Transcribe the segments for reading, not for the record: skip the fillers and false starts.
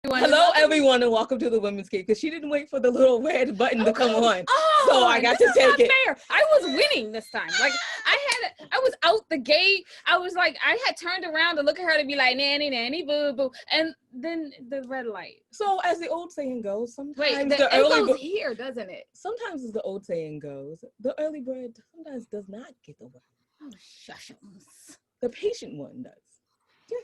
Hello, everyone, and welcome to the Women's Cave. Because she didn't wait for the little red button to come on, so I got to take it. Fair. I was winning this time. Like I was out the gate. I was like, I had turned around to look at her to be like, nanny, nanny, boo, boo, and then the red light. So, as the old saying goes, sometimes the early goes here, doesn't it? Sometimes, as the old saying goes, the early bird sometimes does not get the worm. Oh, shush. The patient one does.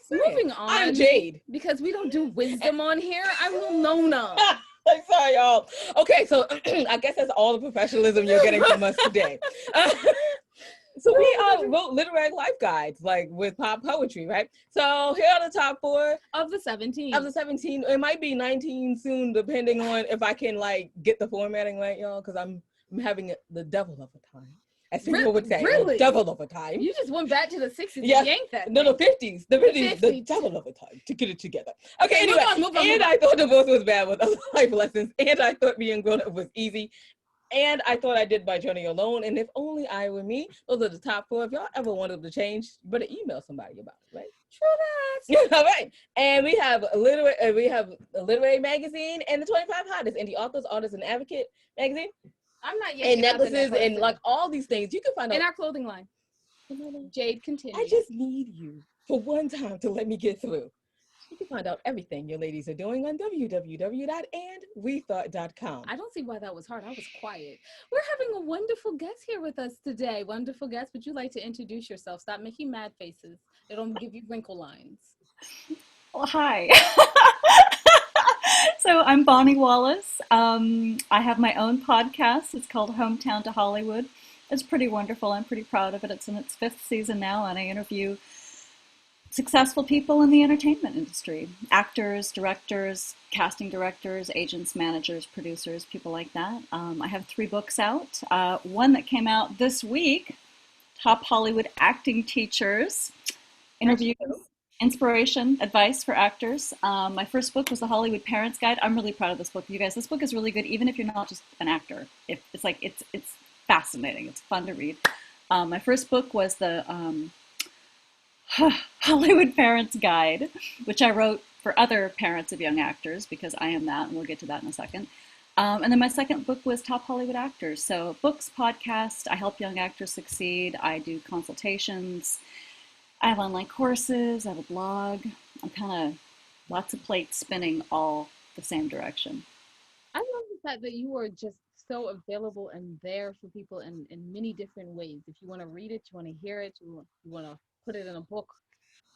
Moving on. I'm Jade. Because we don't do wisdom on here. I'm Nona. I'm sorry, y'all. Okay, so I guess that's all the professionalism you're getting from us today. So we wrote literary life guides, like with pop poetry, right? So here are the top 4 of the 17. Of the 17, it might be 19 soon, depending on if I can like get the formatting right, y'all, because I'm having the devil of a time. As people would say, really? Devil of a time. You just went back to the 60s and yanked that. No, the 50s. The 50s, the devil of a time to get it together. Okay, anyway. Move on. I thought divorce was bad with other life lessons, and I thought being grown up was easy, and I thought I did my journey alone, and if only I were me. Those are the top 4. If y'all ever wanted to change, you better email somebody about it, right? True that. All right. And we have a literary magazine and the 25 hottest indie authors, artists, and advocate magazine. I'm not yet. And necklaces and like all these things. You can find out in our clothing line. Jade, continue. I just need you for one time to let me get through. You can find out everything your ladies are doing on www.andwethought.com. I don't see why that was hard. I was quiet. We're having a wonderful guest here with us today. Wonderful guest. Would you like to introduce yourself? Stop making mad faces. It'll give you wrinkle lines. Well, hi. So I'm Bonnie Wallace. I have my own podcast. It's called Hometown to Hollywood. It's pretty wonderful. I'm pretty proud of it. It's in its 5th season now, and I interview successful people in the entertainment industry. Actors, directors, casting directors, agents, managers, producers, people like that. I have 3 books out. One that came out this week, Top Hollywood Acting Teachers, interviews. Inspiration, advice for actors. My first book was The Hollywood Parents Guide. I'm really proud of this book. You guys, this book is really good, even if you're not just an actor. It's fascinating. It's fun to read. My first book was the Hollywood Parents Guide, which I wrote for other parents of young actors, because I am that, and we'll get to that in a second. And then my second book was Top Hollywood Actors. So books, podcast, I help young actors succeed. I do consultations. I have online courses, I have a blog. I'm kind of lots of plates spinning all the same direction. I love the fact that you are just so available and there for people in many different ways. If you want to read it, you want to hear it, you want to put it in a book,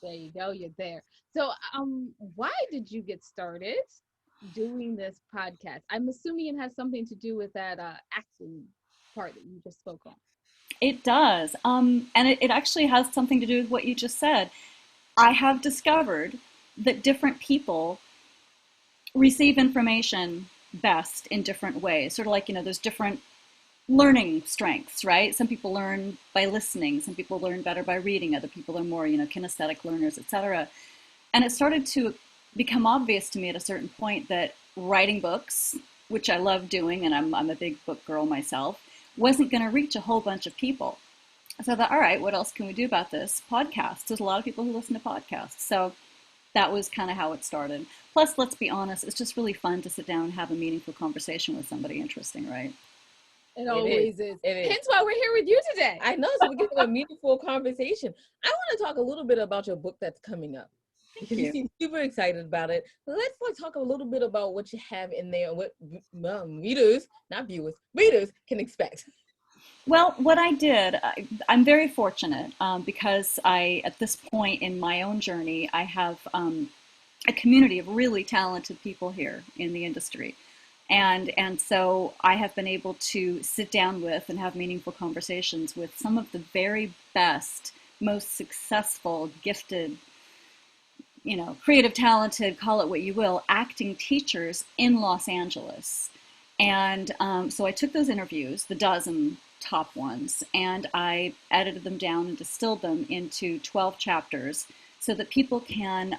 there you go, you're there. So why did you get started doing this podcast? I'm assuming it has something to do with that acting part that you just spoke on. It does. And it actually has something to do with what you just said. I have discovered that different people receive information best in different ways. Sort of like, there's different learning strengths, right? Some people learn by listening. Some people learn better by reading. Other people are more, kinesthetic learners, etc. And it started to become obvious to me at a certain point that writing books, which I love doing, and I'm a big book girl myself, wasn't going to reach a whole bunch of people. So I thought, all right, what else can we do about this? Podcasts. There's a lot of people who listen to podcasts. So that was kind of how it started. Plus, let's be honest, it's just really fun to sit down and have a meaningful conversation with somebody interesting, right? It always is. It is. Hence why we're here with you today. I know, so we're getting a meaningful conversation. I want to talk a little bit about your book that's coming up. Because you seem super excited about it. Let's talk a little bit about what you have in there and what readers, not viewers, readers can expect. Well, what I did, I'm very fortunate because at this point in my own journey, I have a community of really talented people here in the industry. And so I have been able to sit down with and have meaningful conversations with some of the very best, most successful, gifted, creative, talented, call it what you will, acting teachers in Los Angeles. And so I took those interviews, the dozen top ones, and I edited them down and distilled them into 12 chapters so that people can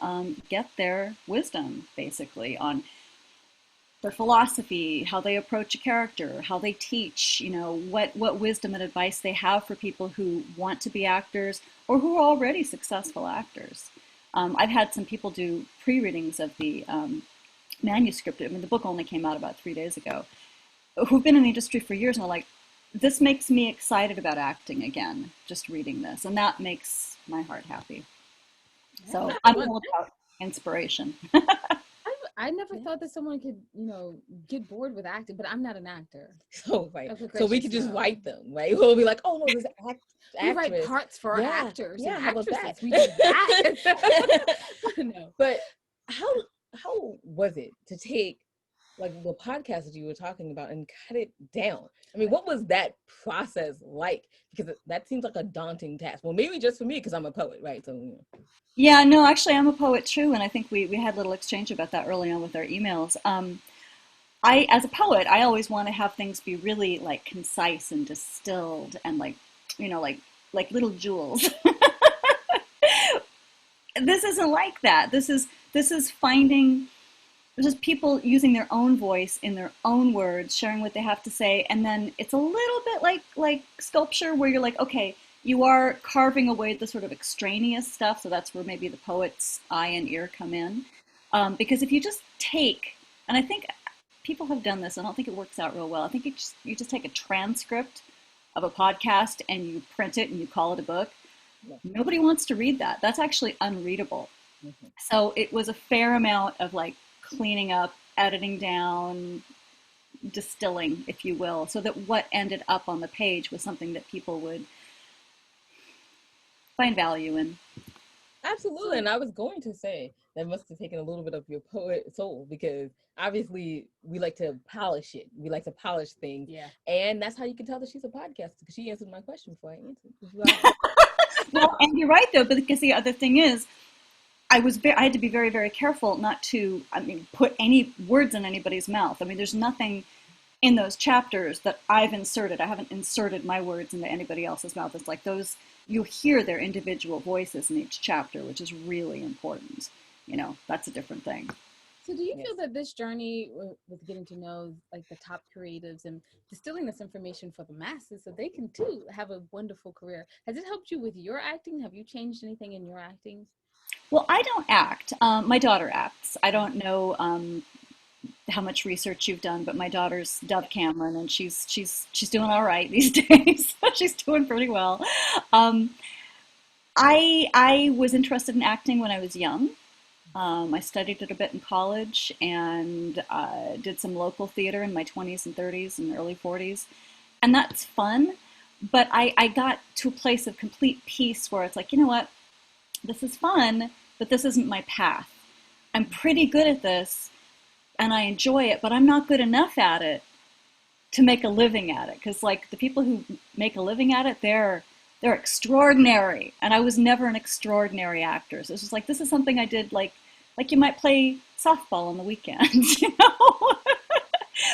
get their wisdom, basically, on their philosophy, how they approach a character, how they teach, what wisdom and advice they have for people who want to be actors or who are already successful actors. I've had some people do pre-readings of the manuscript. I mean, the book only came out about 3 days ago, who've been in the industry for years and are like, this makes me excited about acting again, just reading this. And that makes my heart happy. Yeah, so I'm all about inspiration. I never thought that someone could, get bored with acting, but I'm not an actor. So we could just write them, right? We'll be like, oh no, this we write parts for actors and actresses. We do that. No. But how was it to take like the podcast that you were talking about and cut it down? I mean, what was that process like? Because that seems like a daunting task. Well, maybe just for me because I'm a poet, right? So yeah, no, actually, I'm a poet too, and I think we had a little exchange about that early on with our emails. As a poet, I always want to have things be really like concise and distilled and like little jewels. This isn't like that. This is finding just people using their own voice in their own words, sharing what they have to say, and then it's a little bit like sculpture where you're like, okay, you are carving away the sort of extraneous stuff, so that's where maybe the poet's eye and ear come in. Because if you just take, and I think people have done this, I don't think it works out real well. I think you just take a transcript of a podcast and you print it and you call it a book. Yeah. Nobody wants to read that. That's actually unreadable. Mm-hmm. So it was a fair amount of like cleaning up, editing down, distilling, if you will, so that what ended up on the page was something that people would find value in. Absolutely. And I was going to say that must have taken a little bit of your poet soul, because obviously we like to polish it. We like to polish things. Yeah. And that's how you can tell that she's a podcaster, because she answered my question before I answered. Well, and you're right though, because the other thing is, I had to be very, very careful not to, put any words in anybody's mouth. I mean, there's nothing in those chapters that I've inserted. I haven't inserted my words into anybody else's mouth. It's like those, you hear their individual voices in each chapter, which is really important. That's a different thing. So do you feel that this journey with getting to know like the top creatives and distilling this information for the masses so they can too have a wonderful career, has it helped you with your acting? Have you changed anything in your acting? Well, I don't act. My daughter acts. I don't know how much research you've done, but my daughter's Dove Cameron, and she's doing all right these days. She's doing pretty well. I was interested in acting when I was young. I studied it a bit in college and did some local theater in my 20s and 30s and early 40s, and that's fun. But I got to a place of complete peace where it's like, you know what? This is fun, but this isn't my path. I'm pretty good at this and I enjoy it, but I'm not good enough at it to make a living at it. Because like the people who make a living at it, they're extraordinary. And I was never an extraordinary actor. So it's just like, this is something I did like you might play softball on the weekends,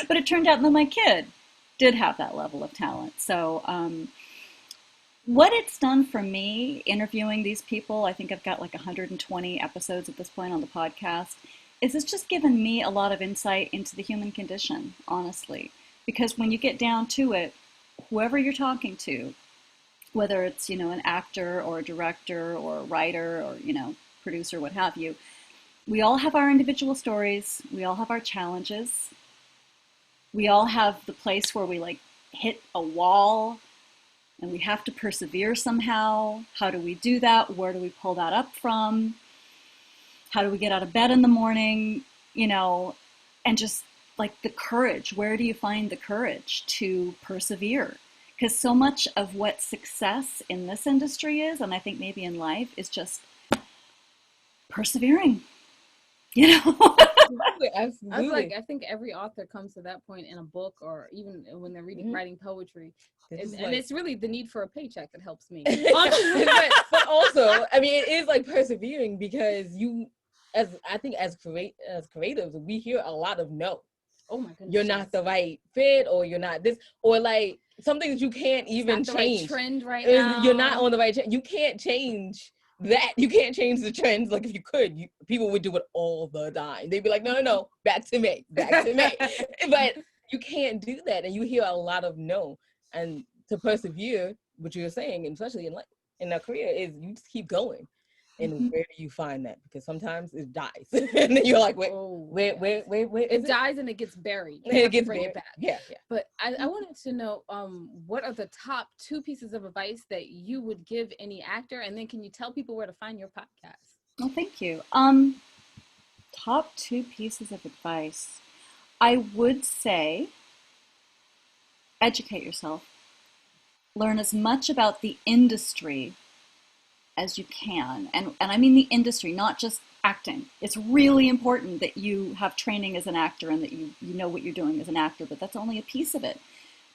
But it turned out that my kid did have that level of talent. So, what it's done for me, interviewing these people, I think I've got like 120 episodes at this point on the podcast, is it's just given me a lot of insight into the human condition, honestly. Because when you get down to it, whoever you're talking to, whether it's, an actor or a director or a writer or, producer, what have you, we all have our individual stories. We all have our challenges. We all have the place where we like hit a wall and we have to persevere somehow. How do we do that? Where do we pull that up from? How do we get out of bed in the morning? And just like the courage. Where do you find the courage to persevere? Because so much of what success in this industry is, and I think maybe in life, is just persevering. Absolutely. I think every author comes to that point in a book or even when they're writing poetry. It's really the need for a paycheck that helps me. but also, it is like persevering because as creatives, we hear a lot of no. Oh my goodness. You're not the right fit, or you're not this, or like something that you can't even change. Right trend right now. You're not on the right trend. You can't change that. You can't change the trends. Like if you could, people would do it all the time. They'd be like, no, back to me. But you can't do that, and you hear a lot of no. And to persevere, what you're saying, and especially in a career, is you just keep going. And where do you find that? Because sometimes it dies, and then you're like, wait. It dies and it gets buried. It gets bring buried. It back. Yeah. But I wanted to know, what are the top 2 pieces of advice that you would give any actor, and then can you tell people where to find your podcast? Well, thank you. Top 2 pieces of advice. I would say, educate yourself. Learn as much about the industry as you can. And I mean the industry, not just acting. It's really important that you have training as an actor and that you know what you're doing as an actor, but that's only a piece of it.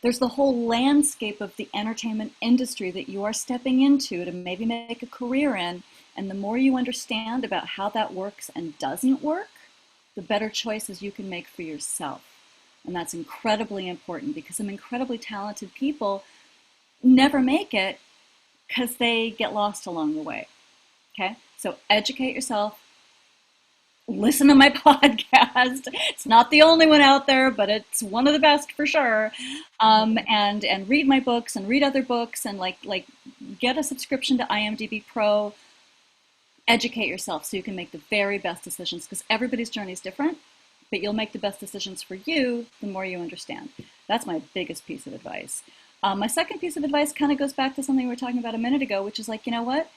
There's the whole landscape of the entertainment industry that you are stepping into to maybe make a career in. And the more you understand about how that works and doesn't work, the better choices you can make for yourself. And that's incredibly important, because some incredibly talented people never make it because they get lost along the way. Okay? So educate yourself. Listen to my podcast. It's not the only one out there, but it's one of the best for sure. And read my books and read other books, and like get a subscription to IMDb Pro. Educate yourself so you can make the very best decisions, because everybody's journey is different, but you'll make the best decisions for you the more you understand. That's my biggest piece of advice. My second piece of advice kind of goes back to something we were talking about a minute ago, which is like, you know what?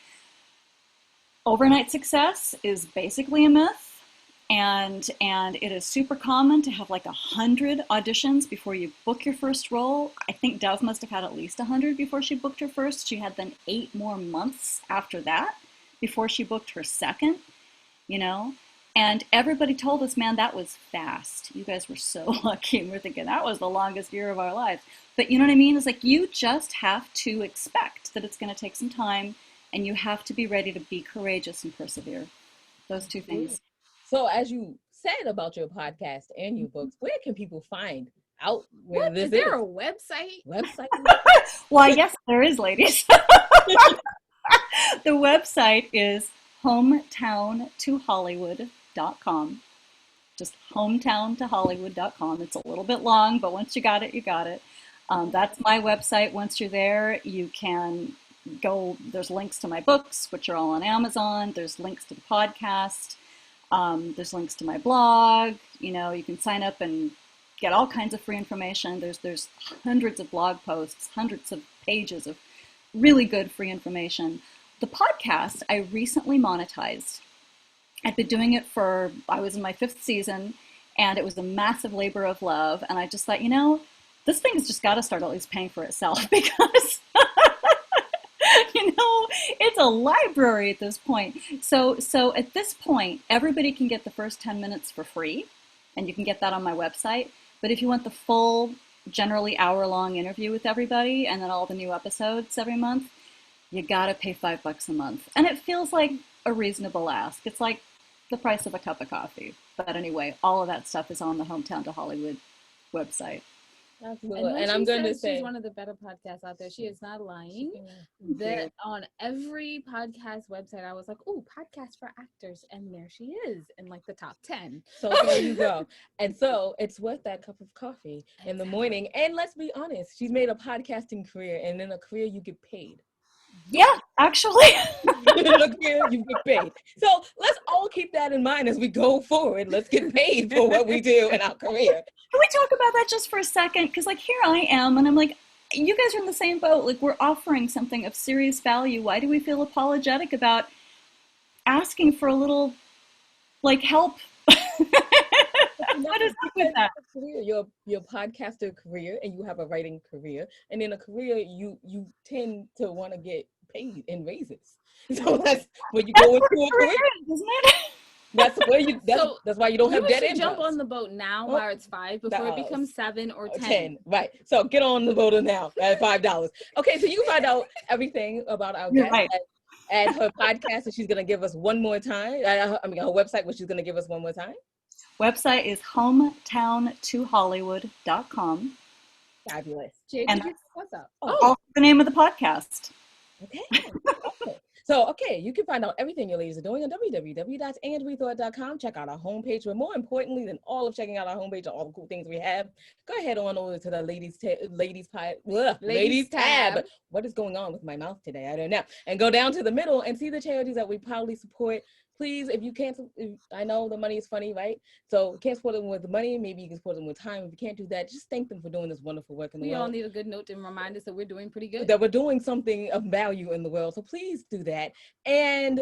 Overnight success is basically a myth, and it is super common to have like 100 auditions before you book your first role. I think Dove must have had at least 100 before she booked her first. She had then 8 more months after that before she booked her second, you know? And everybody told us, man, that was fast. You guys were so lucky. And we're thinking that was the longest year of our lives. But you know what I mean? It's like you just have to expect that it's going to take some time, and you have to be ready to be courageous and persevere. Those 2 things. So as you said about your podcast and your books, where can people find out where this is? Is there a website? Why, yes, there is, ladies. The website is hometowntohollywood.com. Just hometowntohollywood.com. It's a little bit long, but once you got it, you got it. That's my website. Once you're there, you can go, there's links to my books, which are all on Amazon. There's links to the podcast. There's links to my blog. You know, you can sign up and get all kinds of free information. There's hundreds of blog posts, hundreds of pages of really good free information. The podcast, I recently monetized. I'd been doing it I was in my 5th season, and it was a massive labor of love. And I just thought, you know, this thing has just got to start at least paying for itself, because, you know, it's a library at this point. So at this point, everybody can get the first 10 minutes for free, and you can get that on my website. But if you want the full, generally hour-long interview with everybody, and then all the new episodes every month, you got to pay $5 a month. And it feels like a reasonable ask. It's like the price of a cup of coffee. But anyway, all of that stuff is on the Hometown to Hollywood website. Absolutely. And I'm going to say she's one of the better podcasts out there. She is not lying. That on every podcast website, I was like, "Oh, podcast for actors," and there she is in like the top 10. So there you go. And so it's worth that cup of coffee in the morning. And let's be honest, she's made a podcasting career, and in a career you get paid. Yeah, actually. In a career you get paid. So let's all keep that in mind as we go forward. Let's get paid for what we do in our career. Can we talk about that just for a second? Because like here I am, and I'm like, you guys are in the same boat. Like, we're offering something of serious value. Why do we feel apologetic about asking for a little, like, help? What is up with that? Your podcaster career, and you have a writing career, and in a career you tend to want to get paid in raises. So that's when you go into a career, isn't it? That's where you. That's why you don't have debt income. Jump on the boat now while it's 5 before it becomes 7 or 10. Right. So get on the boat now at $5. Okay. So you can find out everything about our guest at her podcast, and she's gonna give us one more time. Her website, which she's gonna give us one more time. Website is hometowntohollywood.com. Fabulous. Jade, and what's up? Also the name of the podcast. Okay. So, okay, you can find out everything your ladies are doing on www.andwethought.com. Check out our homepage, but more importantly than all of checking out our homepage and all the cool things we have, go ahead on over to the ladies tab. What is going on with my mouth today? I don't know. And go down to the middle and see the charities that we proudly support. Please, if you can't, I know the money is funny, right? So can't support them with money. Maybe you can support them with time. If you can't do that, just thank them for doing this wonderful work in the world. We all need a good note to remind us that we're doing pretty good. That we're doing something of value in the world. So please do that. And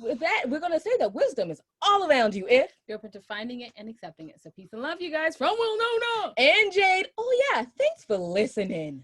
with that, we're going to say that wisdom is all around you if you're open to finding it and accepting it. So peace and love, you guys, from Will Nona and Jade. Oh, yeah. Thanks for listening.